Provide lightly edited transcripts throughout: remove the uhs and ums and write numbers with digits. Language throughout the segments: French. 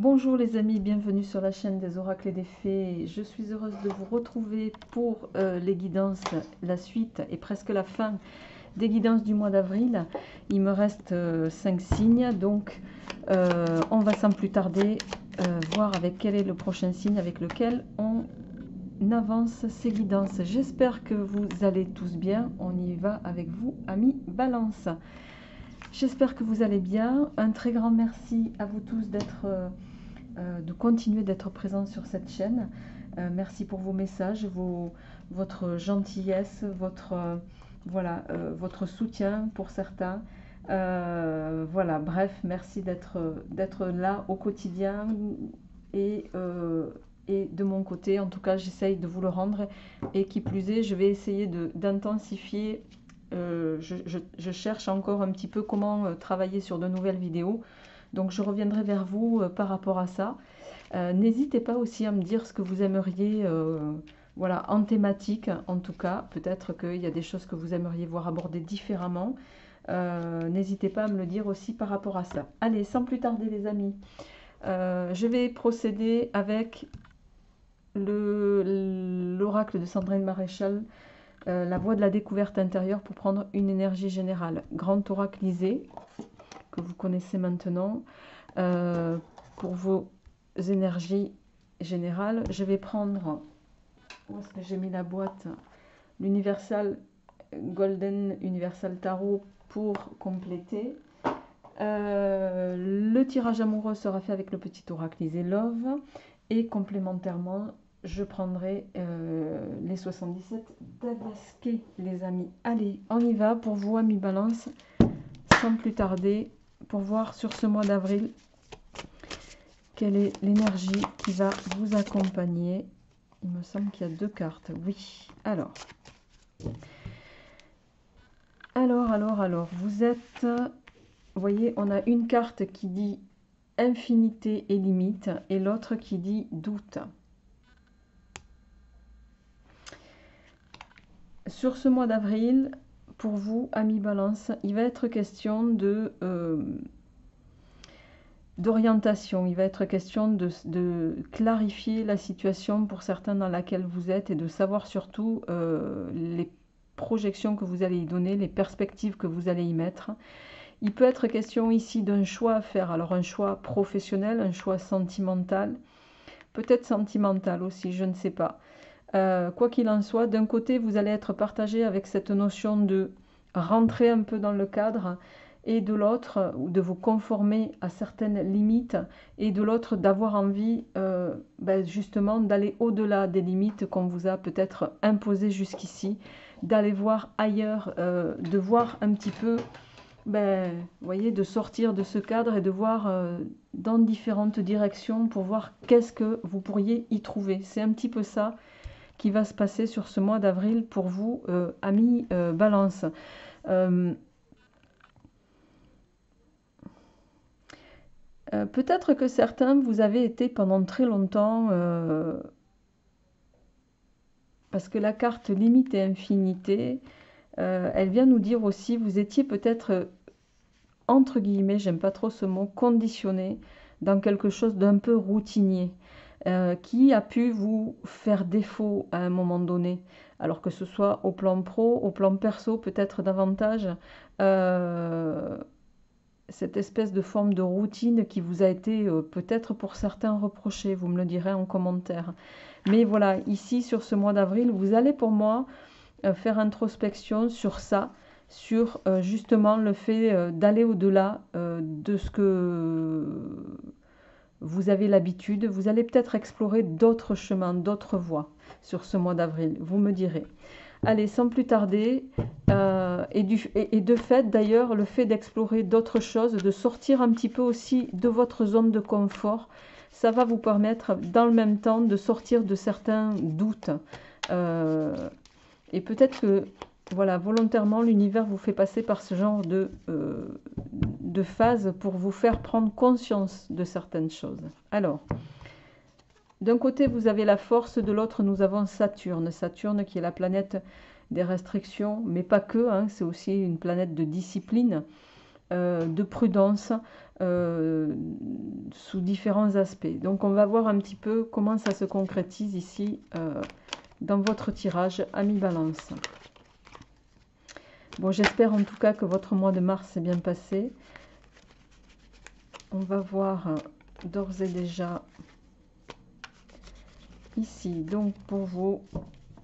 Bonjour les amis, bienvenue sur la chaîne des oracles et des fées. Je suis heureuse de vous retrouver pour les guidances, la suite et presque la fin des guidances du mois d'avril. Il me reste 5 signes, donc on va sans plus tarder voir avec quel est le prochain signe avec lequel on avance ces guidances. J'espère que vous allez tous bien. On y va avec vous, amis Balance. J'espère que vous allez bien. Un très grand merci à vous tous de continuer d'être présents sur cette chaîne. Merci pour vos messages, votre gentillesse, votre soutien pour certains. Voilà, bref, merci d'être là au quotidien et de mon côté, en tout cas, j'essaye de vous le rendre. Et qui plus est, je vais essayer d'intensifier. Je cherche encore un petit peu comment travailler sur de nouvelles vidéos. Donc je reviendrai vers vous par rapport à ça. N'hésitez pas aussi à me dire ce que vous aimeriez, voilà, en thématique en tout cas. Peut-être qu'il y a des choses que vous aimeriez voir abordées différemment. N'hésitez pas à me le dire aussi par rapport à ça. Allez, sans plus tarder les amis, je vais procéder avec l'oracle de Sandrine Maréchal, la voie de la découverte intérieure pour prendre une énergie générale. Grand oraclisé, que vous connaissez maintenant, pour vos énergies générales. Je vais prendre, où est-ce que j'ai mis la boîte, l'Universal Golden Universal Tarot pour compléter. Le tirage amoureux sera fait avec le petit oraclisé Love, et complémentairement je prendrai les 77 d'Adasqué, les amis. Allez, on y va pour vous, amis Balance, sans plus tarder, pour voir sur ce mois d'avril quelle est l'énergie qui va vous accompagner. Il me semble qu'il y a 2 cartes, oui. Alors, vous êtes, vous voyez, on a une carte qui dit infinité et limite et l'autre qui dit doute. Sur ce mois d'avril, pour vous, amis Balance, il va être question d'orientation, il va être question de clarifier la situation pour certains dans laquelle vous êtes et de savoir surtout les projections que vous allez y donner, les perspectives que vous allez y mettre. Il peut être question ici d'un choix à faire, alors un choix professionnel, un choix sentimental, peut-être sentimental aussi, je ne sais pas. Quoi qu'il en soit, d'un côté, vous allez être partagé avec cette notion de rentrer un peu dans le cadre, et de l'autre, de vous conformer à certaines limites, et de l'autre, d'avoir envie justement d'aller au-delà des limites qu'on vous a peut-être imposées jusqu'ici, d'aller voir ailleurs, de voir un petit peu, vous voyez, de sortir de ce cadre et de voir dans différentes directions pour voir qu'est-ce que vous pourriez y trouver. C'est un petit peu ça qui va se passer sur ce mois d'avril pour vous, amis Balance. Peut-être que certains, vous avez été pendant très longtemps, parce que la carte limite et infinité, elle vient nous dire aussi, vous étiez peut-être, entre guillemets, j'aime pas trop ce mot, conditionné dans quelque chose d'un peu routinier, qui a pu vous faire défaut à un moment donné, alors que ce soit au plan pro, au plan perso, peut-être davantage, cette espèce de forme de routine qui vous a été peut-être pour certains reprochée, vous me le direz en commentaire. Mais voilà, ici sur ce mois d'avril, vous allez pour moi faire introspection sur ça, sur justement le fait d'aller au-delà de ce que vous avez l'habitude. Vous allez peut-être explorer d'autres chemins, d'autres voies sur ce mois d'avril, vous me direz. Allez, sans plus tarder, et de fait d'ailleurs, le fait d'explorer d'autres choses, de sortir un petit peu aussi de votre zone de confort, ça va vous permettre dans le même temps de sortir de certains doutes. Et peut-être que, voilà, volontairement, l'univers vous fait passer par ce genre de phase pour vous faire prendre conscience de certaines choses. Alors, d'un côté, vous avez la force, de l'autre, nous avons Saturne. Saturne qui est la planète des restrictions, mais pas que, hein, c'est aussi une planète de discipline, de prudence, sous différents aspects. Donc on va voir un petit peu comment ça se concrétise ici dans votre tirage, amis Balance. Bon, j'espère en tout cas que votre mois de mars s'est bien passé. On va voir d'ores et déjà ici, donc pour vous,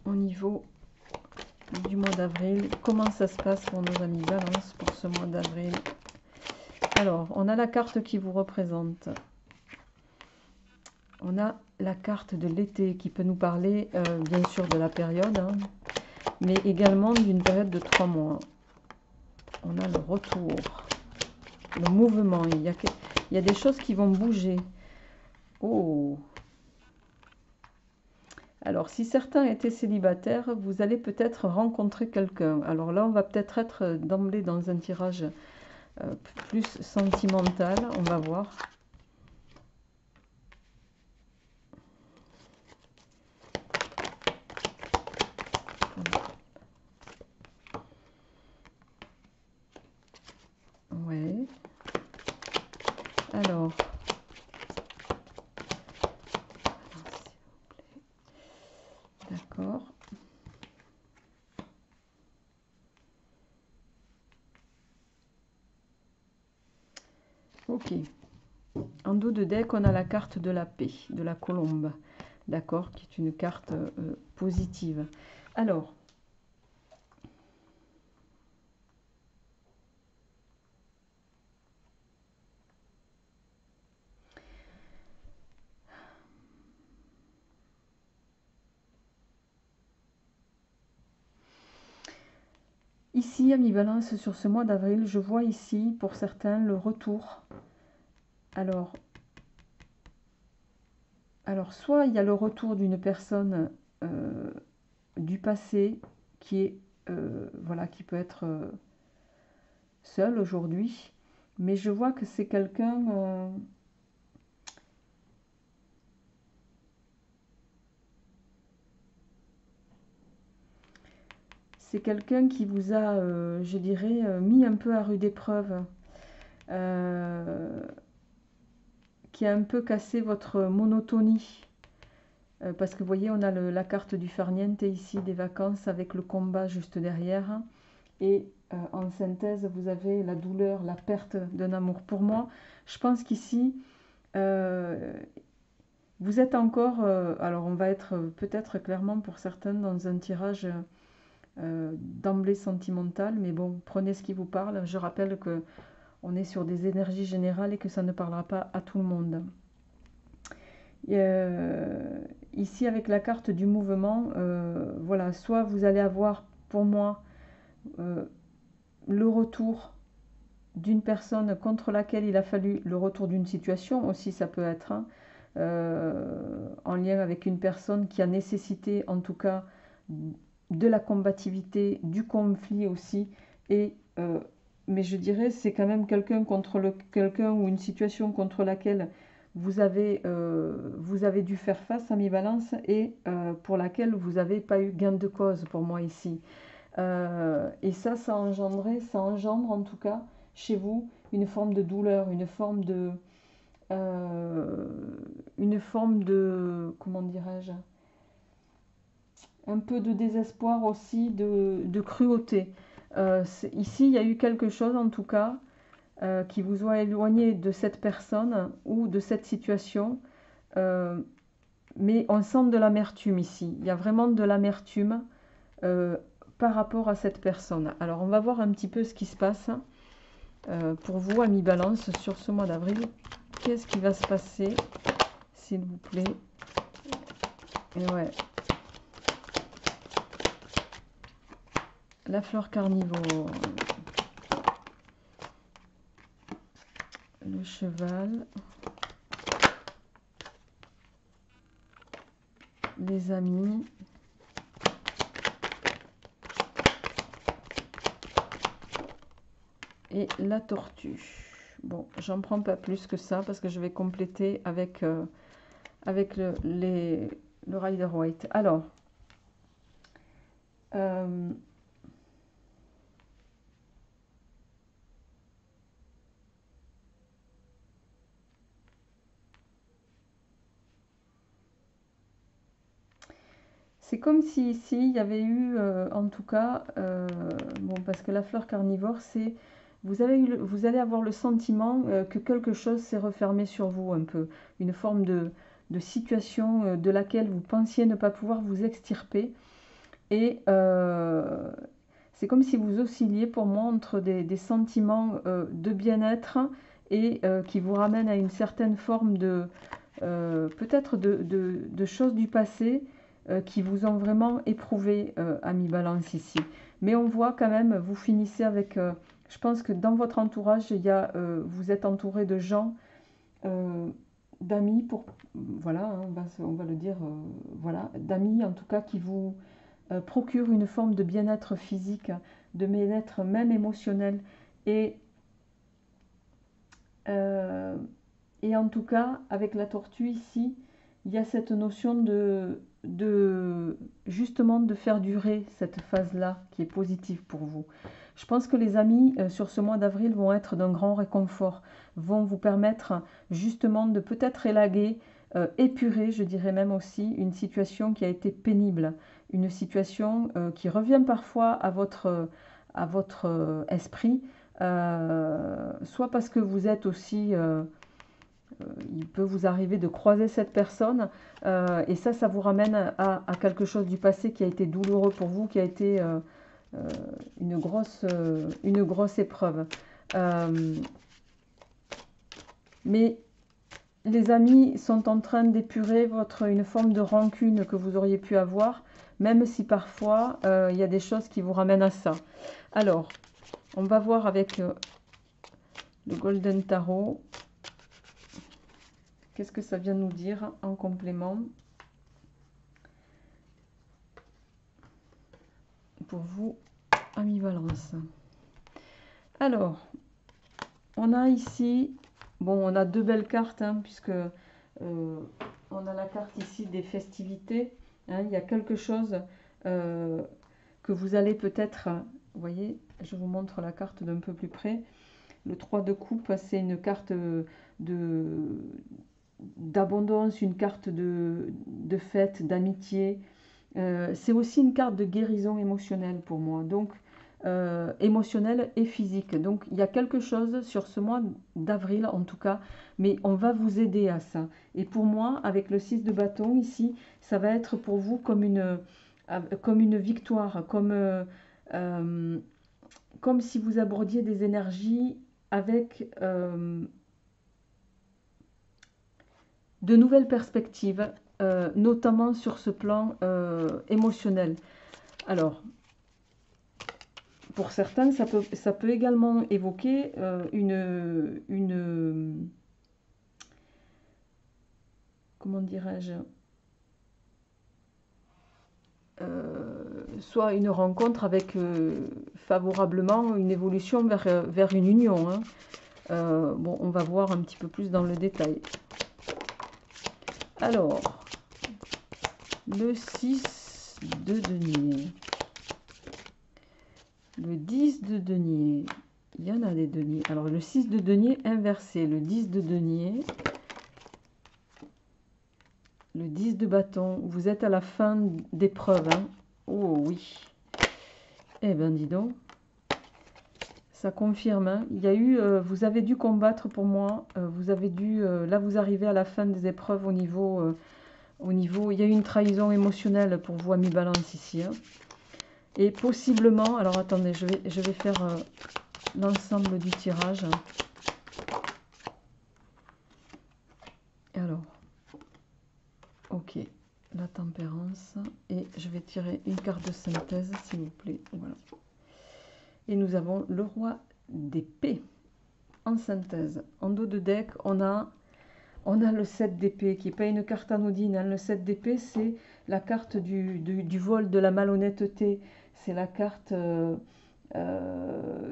au niveau du mois d'avril, comment ça se passe pour nos amis Balance pour ce mois d'avril. Alors, on a la carte qui vous représente. On a la carte de l'été qui peut nous parler, bien sûr, de la période, hein, mais également d'une période de 3 mois. On a le retour, le mouvement. Il y a des choses qui vont bouger. Oh! Alors, si certains étaient célibataires, vous allez peut-être rencontrer quelqu'un. Alors là, on va peut-être être d'emblée dans un tirage plus sentimental. On va voir. Ouais. Alors, d'accord. Ok. En dos de deck, on a la carte de la paix, de la colombe. D'accord, qui est une carte positive. Alors, ici, amis Balance, sur ce mois d'avril, je vois ici, pour certains, le retour. Alors, soit il y a le retour d'une personne du passé qui est, voilà, qui peut être seule aujourd'hui, mais je vois que c'est quelqu'un... c'est quelqu'un qui vous a, je dirais, mis un peu à rude épreuve, qui a un peu cassé votre monotonie. Parce que vous voyez, on a la carte du farniente ici, des vacances, avec le combat juste derrière. Et en synthèse, vous avez la douleur, la perte d'un amour. Pour moi, je pense qu'ici, vous êtes encore... alors, on va être peut-être clairement pour certains dans un tirage d'emblée sentimental. Mais bon, prenez ce qui vous parle. Je rappelle que on est sur des énergies générales et que ça ne parlera pas à tout le monde. Ici, avec la carte du mouvement, voilà, soit vous allez avoir, pour moi, le retour d'une personne contre laquelle il a fallu le retour d'une situation, aussi ça peut être, hein, en lien avec une personne qui a nécessité, en tout cas, de la combativité, du conflit aussi, et mais je dirais c'est quand même quelqu'un quelqu'un ou une situation contre laquelle vous avez dû faire face à mi balance et pour laquelle vous n'avez pas eu gain de cause pour moi ici. Et ça engendre en tout cas chez vous une forme de douleur, une forme de, comment dirais-je, un peu de désespoir aussi, de cruauté. Ici, il y a eu quelque chose en tout cas qui vous a éloigné de cette personne ou de cette situation. Mais on sent de l'amertume ici. Il y a vraiment de l'amertume par rapport à cette personne. Alors, on va voir un petit peu ce qui se passe pour vous, amis Balance, sur ce mois d'avril. Qu'est-ce qui va se passer, s'il vous plaît? Et ouais. La fleur carnivore. Le cheval. Les amis. Et la tortue. Bon, j'en prends pas plus que ça parce que je vais compléter avec, avec le Rider White. Alors, C'est comme si ici, il y avait eu, en tout cas, bon, parce que la fleur carnivore, c'est, vous allez avoir le sentiment que quelque chose s'est refermé sur vous un peu, une forme de situation de laquelle vous pensiez ne pas pouvoir vous extirper. Et c'est comme si vous oscilliez pour moi entre des sentiments de bien-être et qui vous ramènent à une certaine forme de peut-être de choses du passé qui vous ont vraiment éprouvé à mi-balance ici. Mais on voit quand même, vous finissez avec, je pense que dans votre entourage, vous êtes entouré de gens, euh, d'amis, voilà, hein, on va le dire, voilà, d'amis en tout cas qui vous procurent une forme de bien-être physique, de bien-être même émotionnel. Et euh, Et en tout cas, avec la tortue ici, il y a cette notion justement de faire durer cette phase-là qui est positive pour vous. Je pense que les amis sur ce mois d'avril vont être d'un grand réconfort, vont vous permettre justement de peut-être élaguer, épurer, je dirais même aussi, une situation qui a été pénible, une situation qui revient parfois à votre esprit, soit parce que vous êtes aussi il peut vous arriver de croiser cette personne et ça vous ramène à quelque chose du passé qui a été douloureux pour vous, qui a été euh, une grosse épreuve. Euh, mais les amis sont en train d'épurer une forme de rancune que vous auriez pu avoir, même si parfois il y a des choses qui vous ramènent à ça. Alors, on va voir avec le Golden Tarot. Qu'est-ce que ça vient nous dire en complément pour vous, ambivalence? Alors, on a ici, bon, on a deux belles cartes, hein, puisque on a la carte ici des festivités. Hein, il y a quelque chose euh, que vous allez peut-être, vous voyez, je vous montre la carte d'un peu plus près. Le 3 de coupe, c'est une carte d'abondance, une carte de fête, d'amitié. C'est aussi une carte de guérison émotionnelle pour moi, donc émotionnelle et physique. Donc il y a quelque chose sur ce mois d'avril en tout cas, mais on va vous aider à ça. Et pour moi, avec le 6 de bâton ici, ça va être pour vous comme une victoire, euh, comme si vous abordiez des énergies avec de nouvelles perspectives, notamment sur ce plan émotionnel. Alors, pour certains, ça peut également évoquer comment dirais-je, soit une rencontre avec favorablement une évolution vers une union. Hein. Bon, on va voir un petit peu plus dans le détail. Alors, le 6 de denier. Le 10 de denier. Il y en a des deniers. Alors, le 6 de denier inversé. Le 10 de denier. Le 10 de bâton. Vous êtes à la fin d'épreuve. Hein. Oh oui. Eh bien, dis donc. Ça confirme. Hein. Il y a eu, vous avez dû combattre pour moi. Vous avez dû. Là, vous arrivez à la fin des épreuves au niveau. Il y a eu une trahison émotionnelle pour vous à mi-balance ici. Hein. Et possiblement. Alors, attendez, je vais faire l'ensemble du tirage. Alors. Ok. La tempérance. Et je vais tirer une carte de synthèse, s'il vous plaît. Voilà. Et nous avons le roi d'épée en synthèse. En dos de deck, on a le 7 d'épée, qui n'est pas une carte anodine. Hein. Le 7 d'épée, c'est la carte du vol, de la malhonnêteté. C'est la carte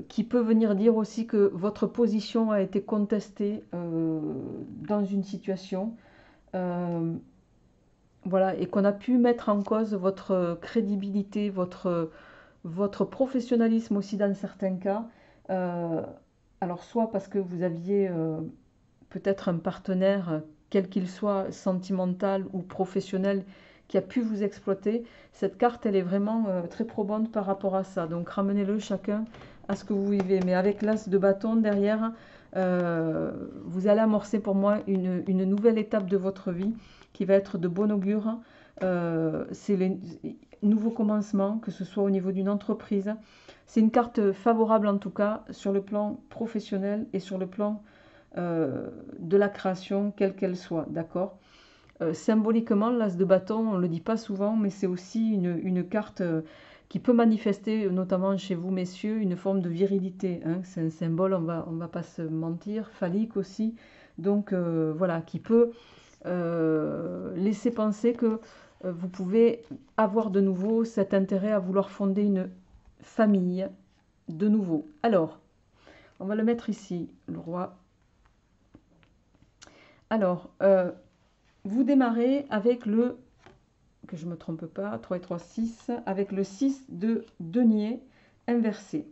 qui peut venir dire aussi que votre position a été contestée dans une situation. Voilà, et qu'on a pu mettre en cause votre crédibilité, votre professionnalisme aussi dans certains cas. Euh, alors soit parce que vous aviez peut-être un partenaire, quel qu'il soit, sentimental ou professionnel, qui a pu vous exploiter. Cette carte, elle est vraiment très probante par rapport à ça. Donc ramenez-le chacun à ce que vous vivez. Mais avec l'as de bâton derrière, vous allez amorcer pour moi une nouvelle étape de votre vie qui va être de bon augure. C'est les nouveaux commencements, que ce soit au niveau d'une entreprise. C'est une carte favorable en tout cas sur le plan professionnel et sur le plan de la création, quelle qu'elle soit, d'accord. Symboliquement, l'as de bâton, on ne le dit pas souvent, mais c'est aussi une carte qui peut manifester, notamment chez vous messieurs, une forme de virilité, hein. C'est un symbole, on va pas se mentir, phallique aussi, donc voilà, qui peut laisser penser que vous pouvez avoir de nouveau cet intérêt à vouloir fonder une famille de nouveau. Alors, on va le mettre ici, le roi. Alors, vous démarrez avec le, que je ne me trompe pas, 3 et 3, 6, avec le 6 de denier inversé.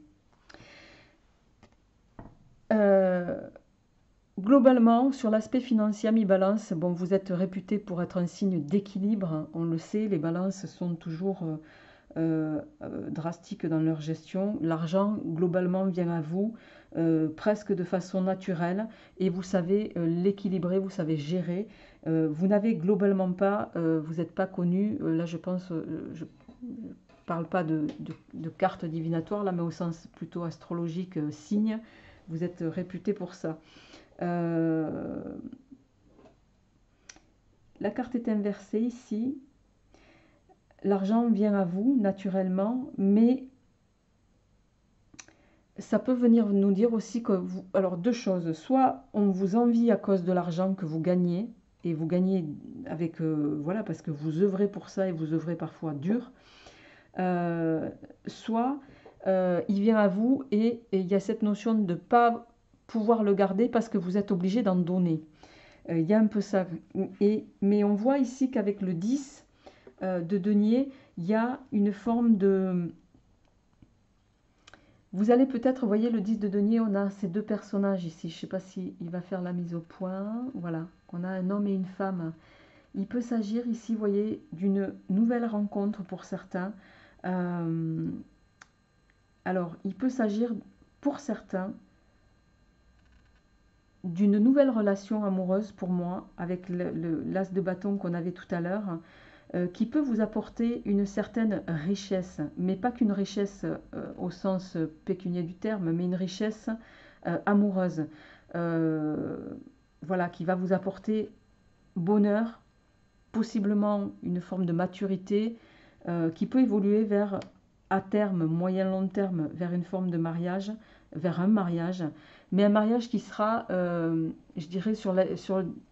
Globalement, sur l'aspect financier, mi balance, bon, vous êtes réputé pour être un signe d'équilibre, on le sait, les balances sont toujours drastiques dans leur gestion. L'argent, globalement, vient à vous presque de façon naturelle et vous savez l'équilibrer, vous savez gérer. Vous n'avez globalement pas, vous n'êtes pas connu, là je pense, je ne parle pas de carte divinatoire, là, mais au sens plutôt astrologique, signe, vous êtes réputé pour ça. La carte est inversée ici. L'argent vient à vous naturellement, mais ça peut venir nous dire aussi que vous... Alors deux choses, soit on vous envie à cause de l'argent que vous gagnez, et vous gagnez avec... voilà, parce que vous œuvrez pour ça et vous œuvrez parfois dur. Soit il vient à vous et il y a cette notion de ne pas pouvoir le garder parce que vous êtes obligé d'en donner. Il y a un peu ça. Mais on voit ici qu'avec le 10 de denier, il y a une forme de... Vous allez peut-être, vous voyez le 10 de denier, on a ces deux personnages ici. Je ne sais pas s'il va faire la mise au point. Voilà, on a un homme et une femme. Il peut s'agir ici, vous voyez, d'une nouvelle rencontre pour certains. Alors, il peut s'agir pour certains d'une nouvelle relation amoureuse pour moi, avec l'as de bâton qu'on avait tout à l'heure, qui peut vous apporter une certaine richesse, mais pas qu'une richesse au sens pécunier du terme, mais une richesse amoureuse, voilà, qui va vous apporter bonheur, possiblement une forme de maturité, qui peut évoluer vers, à terme, moyen-long terme, vers une forme de mariage, vers un mariage, mais un mariage qui sera, je dirais, sur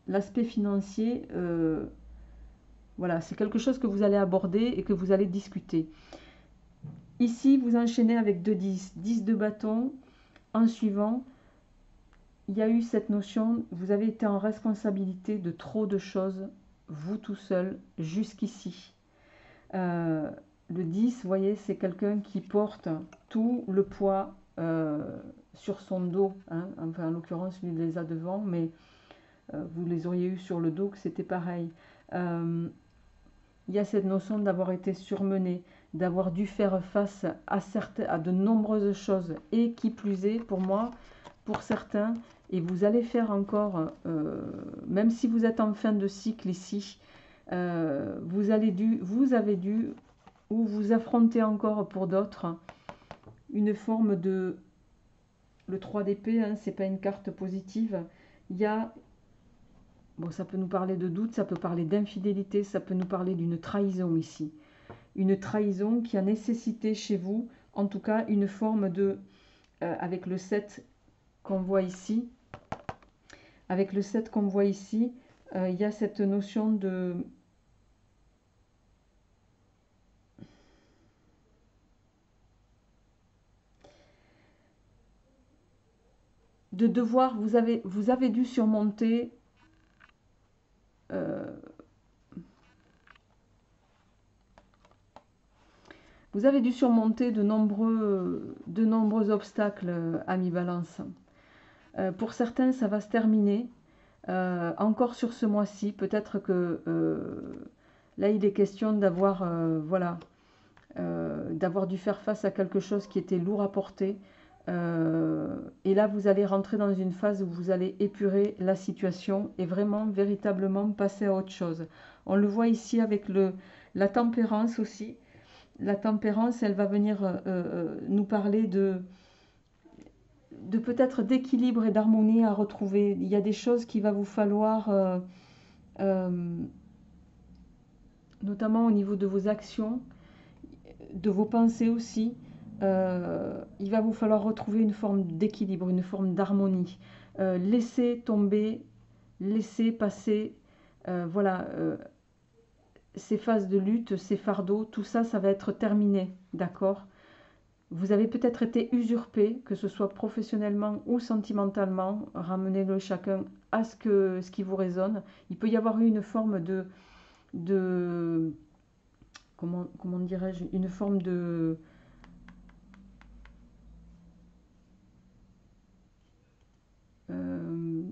l'aspect financier, voilà, c'est quelque chose que vous allez aborder et que vous allez discuter. Ici, vous enchaînez avec 2 10, 10 de bâton. En suivant, il y a eu cette notion, vous avez été en responsabilité de trop de choses, vous tout seul, jusqu'ici. Le 10, vous voyez, c'est quelqu'un qui porte tout le poids sur son dos, hein. Enfin, en l'occurrence, lui, il les a devant, mais vous les auriez eu sur le dos, que c'était pareil. Il y a cette notion d'avoir été surmené, d'avoir dû faire face à de nombreuses choses, et qui plus est, pour moi, pour certains, et vous allez faire encore, même si vous êtes en fin de cycle ici, vous avez dû, ou vous affrontez encore pour d'autres, une forme de... Le 3 d'épée, hein, c'est pas une carte positive. Il y a... Bon, ça peut nous parler de doute, ça peut parler d'infidélité, ça peut nous parler d'une trahison ici. Une trahison qui a nécessité chez vous, en tout cas, une forme de... avec le 7 qu'on voit ici, avec le 7 qu'on voit ici, il y a cette notion de... de devoir, vous avez dû surmonter vous avez dû surmonter de nombreux obstacles, ami Balance. Pour certains, ça va se terminer encore sur ce mois-ci. Peut-être que Là, il est question d'avoir voilà, d'avoir dû faire face à quelque chose qui était lourd à porter. Et là, vous allez rentrer dans une phase où vous allez épurer la situation et vraiment, véritablement passer à autre chose. On le voit ici avec la tempérance aussi. La tempérance, elle va venir nous parler de peut-être d'équilibre et d'harmonie à retrouver. Il y a des choses qu'il va vous falloir, euh, notamment au niveau de vos actions, de vos pensées aussi. Il va vous falloir retrouver une forme d'équilibre, une forme d'harmonie. Laissez tomber, laissez passer, voilà, ces phases de lutte, ces fardeaux, tout ça, ça va être terminé, d'accord? Vous avez peut-être été usurpé, que ce soit professionnellement ou sentimentalement. Ramenez-le chacun à ce qui vous résonne. Il peut y avoir eu une forme de comment dirais-je, une forme de euh,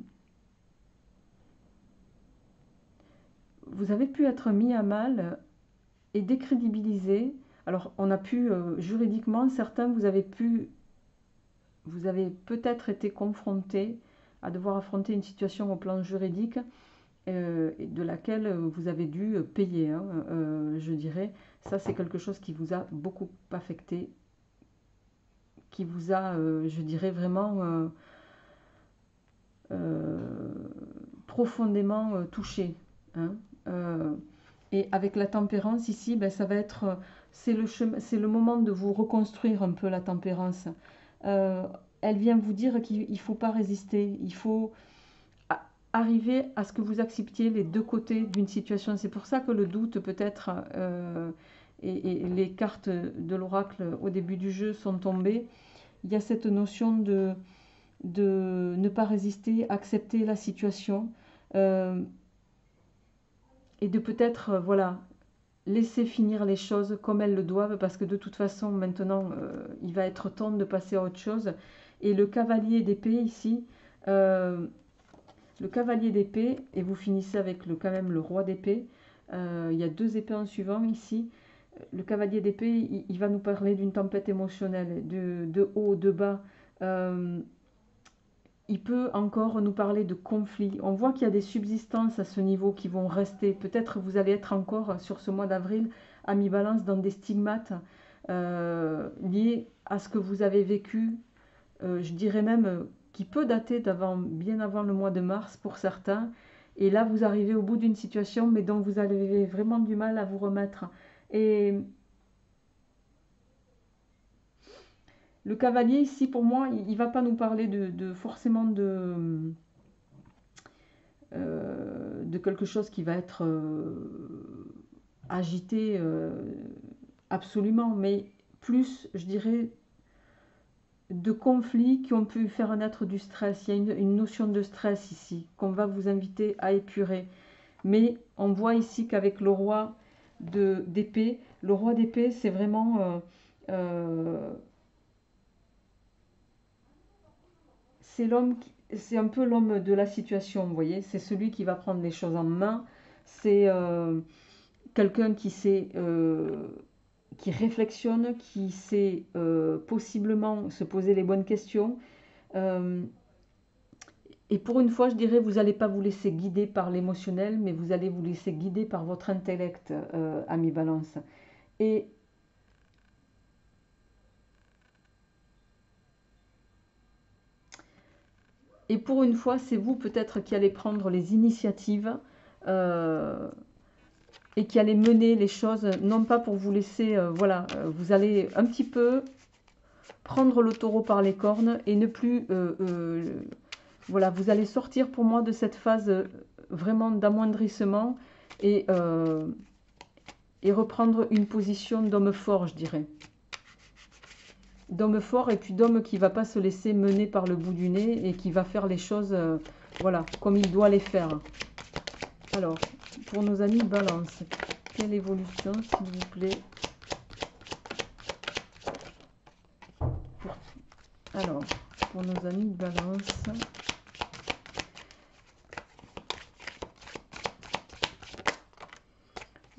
vous avez pu être mis à mal et décrédibilisé. Alors, on a pu, juridiquement, certains, vous avez peut-être été confronté à devoir affronter une situation au plan juridique de laquelle vous avez dû payer, hein, je dirais. Ça, c'est quelque chose qui vous a beaucoup affecté, qui vous a, je dirais, vraiment profondément touché, hein. Euh, et avec la tempérance ici, ben, ça va être, c'est le moment de vous reconstruire un peu la tempérance. Euh, Elle vient vous dire qu'il ne faut pas résister, il faut arriver à ce que vous acceptiez les deux côtés d'une situation. C'est pour ça que le doute peut-être et les cartes de l'oracle au début du jeu sont tombées. Il y a cette notion de ne pas résister, accepter la situation euh, et de peut-être voilà, laisser finir les choses comme elles le doivent parce que de toute façon maintenant il va être temps de passer à autre chose. Et le cavalier d'épée ici, euh, le cavalier d'épée, et vous finissez avec quand même le roi d'épée. Il y a deux épées en suivant ici. Le cavalier d'épée, il va nous parler d'une tempête émotionnelle, de haut, de bas. Euh, il peut encore nous parler de conflits. On voit qu'il y a des subsistances à ce niveau qui vont rester. Peut-être vous allez être encore sur ce mois d'avril à mi-balance dans des stigmates liés à ce que vous avez vécu. Je dirais même qui peut dater bien avant le mois de mars pour certains. Et là, vous arrivez au bout d'une situation, mais dont vous avez vraiment du mal à vous remettre. Et le cavalier, ici, pour moi, il ne va pas nous parler forcément de quelque chose qui va être agité absolument, mais plus, je dirais, de conflits qui ont pu faire naître du stress. Il y a une notion de stress ici qu'on va vous inviter à épurer. Mais on voit ici qu'avec le roi d'épée, le roi d'épée, c'est vraiment... c'est l'homme, c'est un peu l'homme de la situation, vous voyez. C'est celui qui va prendre les choses en main. C'est quelqu'un qui sait, qui réflexionne, qui sait possiblement se poser les bonnes questions. Euh, et pour une fois, je dirais, vous n'allez pas vous laisser guider par l'émotionnel, mais vous allez vous laisser guider par votre intellect, ami Balance. Et, et pour une fois, c'est vous peut-être qui allez prendre les initiatives euh, et qui allez mener les choses, non pas pour vous laisser, voilà, vous allez un petit peu prendre le taureau par les cornes et ne plus, voilà, vous allez sortir pour moi de cette phase vraiment d'amoindrissement et, euh, et reprendre une position d'homme fort, je dirais. D'homme fort et puis d'homme qui ne va pas se laisser mener par le bout du nez et qui va faire les choses, voilà, comme il doit les faire. Alors, pour nos amis Balance, quelle évolution, s'il vous plaît? Alors, pour nos amis Balance,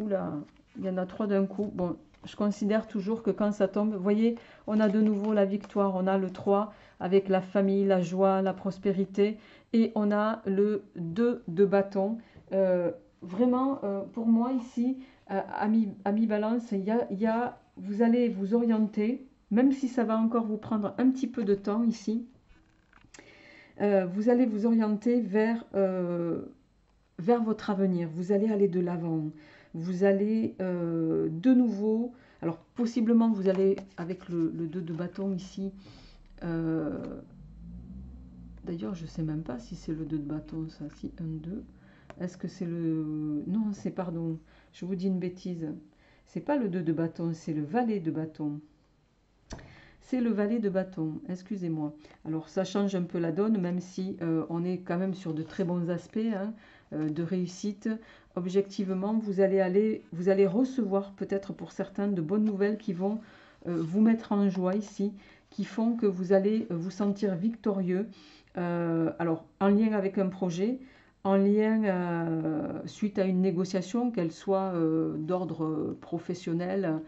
Oula, il y en a 3 d'un coup. Bon, je considère toujours que quand ça tombe, vous voyez, on a de nouveau la victoire, on a le 3 avec la famille, la joie, la prospérité, et on a le 2 de bâton. Vraiment, pour moi ici, ami Balance, vous allez vous orienter, même si ça va encore vous prendre un petit peu de temps ici, vous allez vous orienter vers votre avenir, vous allez aller de l'avant, vous allez de nouveau, alors possiblement vous allez avec le 2 de bâton ici, d'ailleurs je ne sais même pas si c'est le 2 de bâton ça, si 1, 2, est-ce que c'est le... Non, c'est pardon, je vous dis une bêtise, c'est pas le 2 de bâton, c'est le valet de bâton. C'est le valet de bâton, excusez-moi. Alors ça change un peu la donne, même si on est quand même sur de très bons aspects hein, de réussite. Objectivement, vous allez recevoir peut-être pour certains de bonnes nouvelles qui vont vous mettre en joie ici, qui font que vous allez vous sentir victorieux. Alors en lien avec un projet, en lien suite à une négociation, qu'elle soit d'ordre professionnel,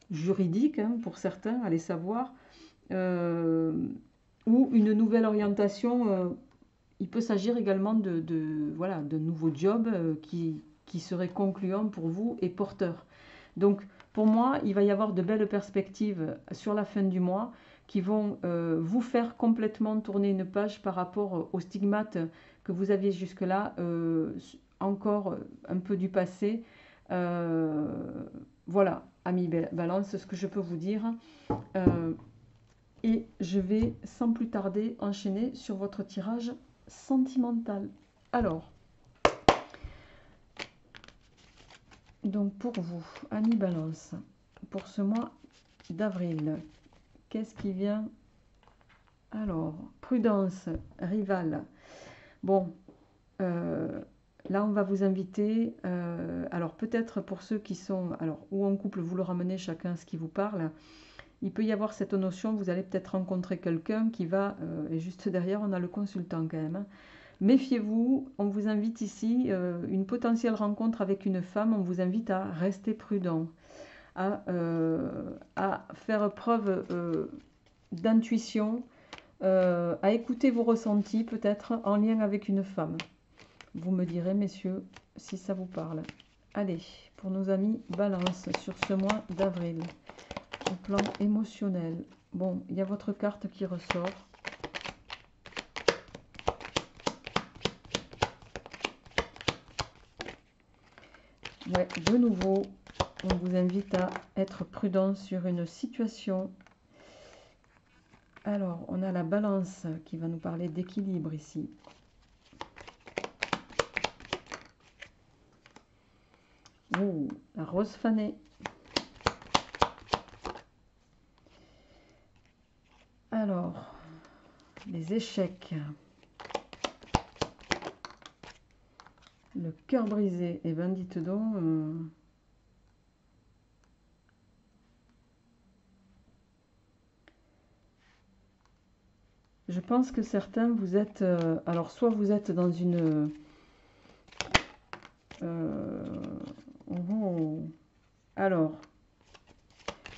juridique hein, pour certains, allez savoir, euh, ou une nouvelle orientation. Il peut s'agir également voilà, de nouveaux jobs qui seraient concluants pour vous et porteurs. Donc pour moi, il va y avoir de belles perspectives sur la fin du mois qui vont vous faire complètement tourner une page par rapport aux stigmates que vous aviez jusque-là, encore un peu du passé. Voilà, amis Balance, ce que je peux vous dire. Et je vais sans plus tarder enchaîner sur votre tirage sentimental. Alors, donc pour vous, amis Balance, pour ce mois d'avril, qu'est-ce qui vient? Alors, prudence, rival. Bon, là on va vous inviter, alors peut-être pour ceux qui sont, alors ou en couple, vous le ramenez chacun ce qui vous parle. Il peut y avoir cette notion, vous allez peut-être rencontrer quelqu'un qui va, et juste derrière on a le consultant quand même, hein. Méfiez-vous, on vous invite ici, une potentielle rencontre avec une femme, on vous invite à rester prudent, à faire preuve d'intuition, à écouter vos ressentis peut-être en lien avec une femme. Vous me direz messieurs si ça vous parle. Allez, pour nos amis Balance sur ce mois d'avril. Au plan émotionnel. Bon, il y a votre carte qui ressort. Ouais, de nouveau, on vous invite à être prudent sur une situation. Alors, on a la balance qui va nous parler d'équilibre ici. Oh, la rose fanée. Alors, les échecs. Le cœur brisé. Et ben dites donc... je pense que certains, vous êtes... alors, soit vous êtes dans une... alors,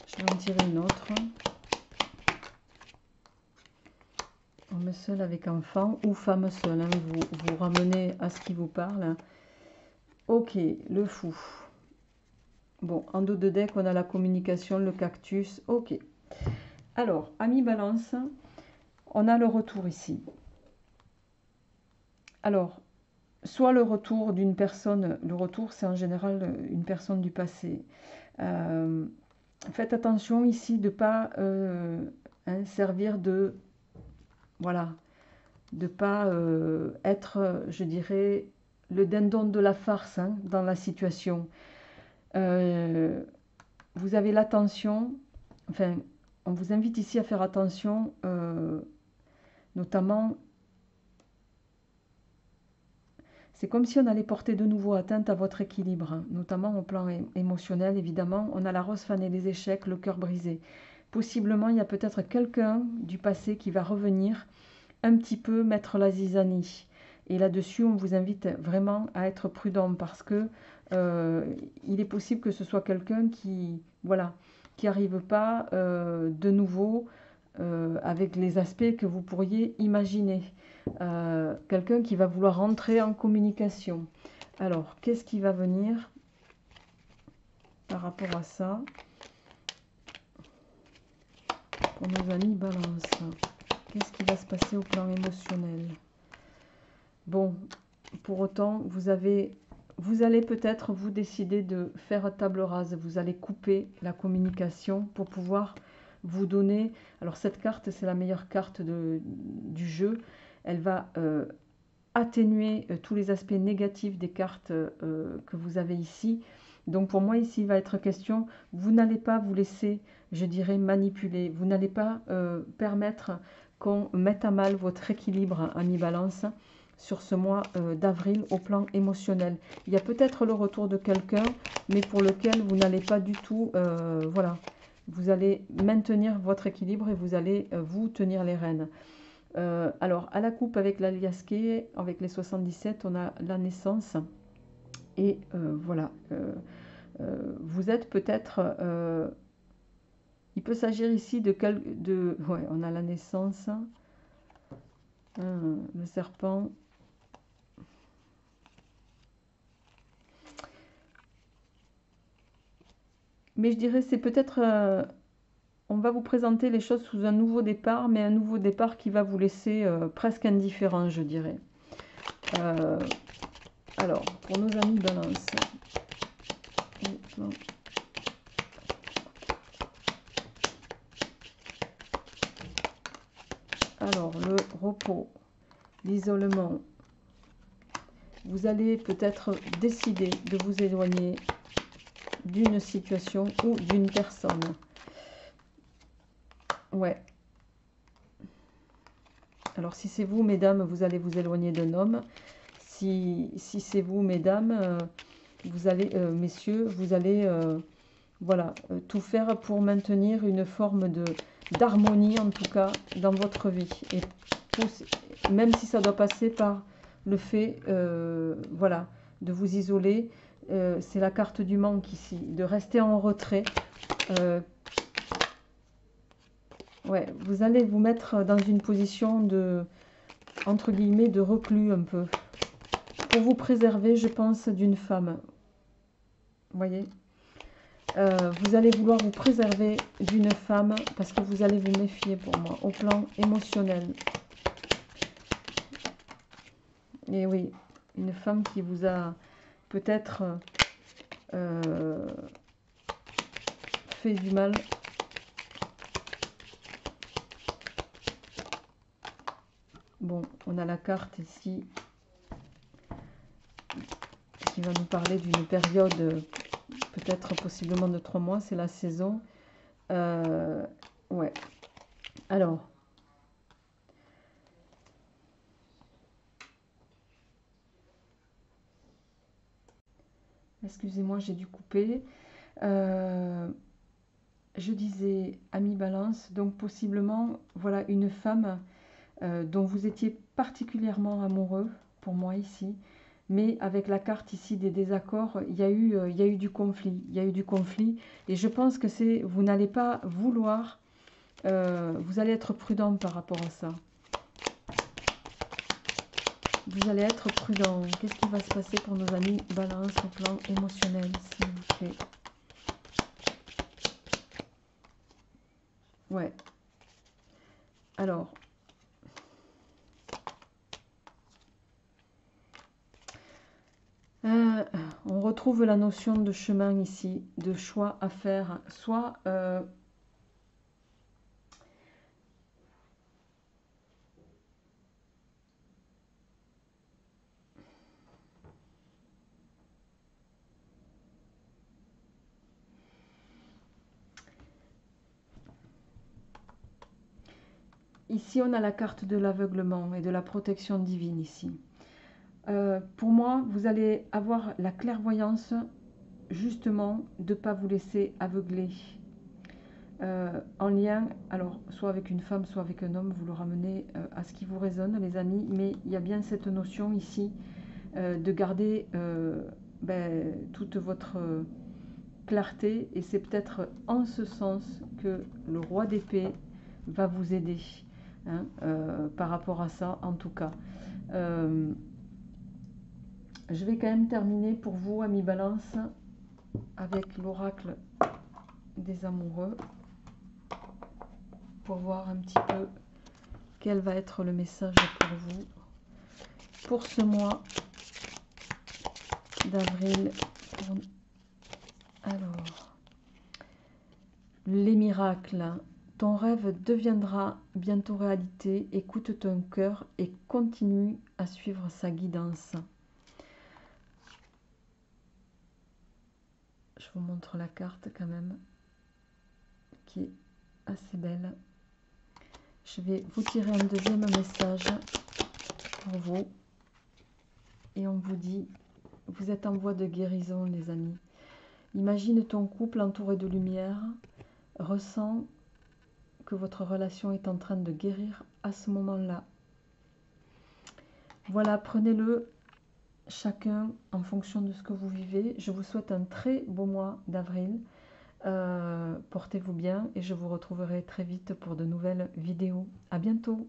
je vais en tirer une autre. Homme seul avec enfant ou femme seule, hein, vous ramenez à ce qui vous parle. Ok, le fou. Bon, en dos de deck, on a la communication, le cactus. Ok. Alors, ami Balance, on a le retour ici. Alors, soit le retour d'une personne, le retour c'est en général une personne du passé. Faites attention ici de ne pas servir de... Voilà, de ne pas être, je dirais, le dindon de la farce hein, dans la situation. Vous avez l'attention, enfin, on vous invite ici à faire attention, notamment, c'est comme si on allait porter de nouveau atteinte à votre équilibre, hein, notamment au plan émotionnel, évidemment. On a la rose fanée, les échecs, le cœur brisé. Possiblement, il y a peut-être quelqu'un du passé qui va revenir un petit peu mettre la zizanie. Et là-dessus, on vous invite vraiment à être prudent parce que il est possible que ce soit quelqu'un qui, voilà, qui n'arrive pas de nouveau avec les aspects que vous pourriez imaginer. Quelqu'un qui va vouloir rentrer en communication. Alors, qu'est-ce qui va venir par rapport à ça pour nos amis Balance? Qu'est-ce qui va se passer au plan émotionnel? Bon, pour autant, vous allez peut-être vous décider de faire table rase. Vous allez couper la communication pour pouvoir vous donner. Alors cette carte, c'est la meilleure carte du jeu. Elle va atténuer tous les aspects négatifs des cartes que vous avez ici. Donc pour moi ici, il va être question, vous n'allez pas vous laisser, je dirais, manipuler. Vous n'allez pas permettre qu'on mette à mal votre équilibre, ami Balance, sur ce mois d'avril au plan émotionnel. Il y a peut-être le retour de quelqu'un, mais pour lequel vous n'allez pas du tout, voilà, vous allez maintenir votre équilibre et vous allez vous tenir les rênes. Alors, à la coupe avec l'aliasqué, avec les 77, on a la naissance. Et voilà, vous êtes peut-être... il peut s'agir ici de... Ouais, on a la naissance, le serpent. Mais je dirais c'est peut-être... on va vous présenter les choses sous un nouveau départ, mais un nouveau départ qui va vous laisser presque indifférent, je dirais. Alors, pour nos amis Balance. Alors, le repos, l'isolement. Vous allez peut-être décider de vous éloigner d'une situation ou d'une personne. Ouais. Alors, si c'est vous, mesdames, vous allez vous éloigner d'un homme. Si c'est vous, mesdames, vous allez, messieurs, vous allez, voilà, tout faire pour maintenir une forme d'harmonie, en tout cas, dans votre vie. Et même si ça doit passer par le fait, voilà, de vous isoler. C'est la carte du manque ici, de rester en retrait. Ouais, vous allez vous mettre dans une position de, entre guillemets, de reclus un peu. Pour vous préserver, je pense, d'une femme. Vous voyez, vous allez vouloir vous préserver d'une femme parce que vous allez vous méfier pour moi, au plan émotionnel. Et oui, une femme qui vous a peut-être fait du mal. Bon, on a la carte ici qui va nous parler d'une période peut-être possiblement de 3 mois, c'est la saison. Ouais. Alors, excusez-moi, j'ai dû couper. Je disais, ami Balance, donc possiblement, voilà, une femme dont vous étiez particulièrement amoureux, pour moi ici, mais avec la carte ici des désaccords, il y a eu du conflit. Il y a eu du conflit, et je pense que c'est, vous n'allez pas vouloir, vous allez être prudent par rapport à ça. Vous allez être prudent. Qu'est-ce qui va se passer pour nos amis Balance au plan émotionnel, s'il vous plaît? Ouais. Alors, on retrouve la notion de chemin ici, de choix à faire. Soit ici, on a la carte de l'aveuglement et de la protection divine ici. Pour moi, vous allez avoir la clairvoyance, justement, de ne pas vous laisser aveugler. en lien, alors soit avec une femme, soit avec un homme, vous le ramenez à ce qui vous résonne, les amis, mais il y a bien cette notion ici de garder toute votre clarté, et c'est peut-être en ce sens que le roi d'épée va vous aider, hein, par rapport à ça en tout cas. Je vais quand même terminer pour vous, amis Balance, avec l'oracle des amoureux, pour voir un petit peu quel va être le message pour vous pour ce mois d'avril. Alors, les miracles. Ton rêve deviendra bientôt réalité. Écoute ton cœur et continue à suivre sa guidance. Je vous montre la carte quand même, qui est assez belle. Je vais vous tirer un deuxième message pour vous. Et on vous dit, vous êtes en voie de guérison, les amis. Imagine ton couple entouré de lumière. Ressens que votre relation est en train de guérir à ce moment-là. Voilà, prenez-le chacun en fonction de ce que vous vivez. Je vous souhaite un très beau mois d'avril. Portez-vous bien et je vous retrouverai très vite pour de nouvelles vidéos. À bientôt!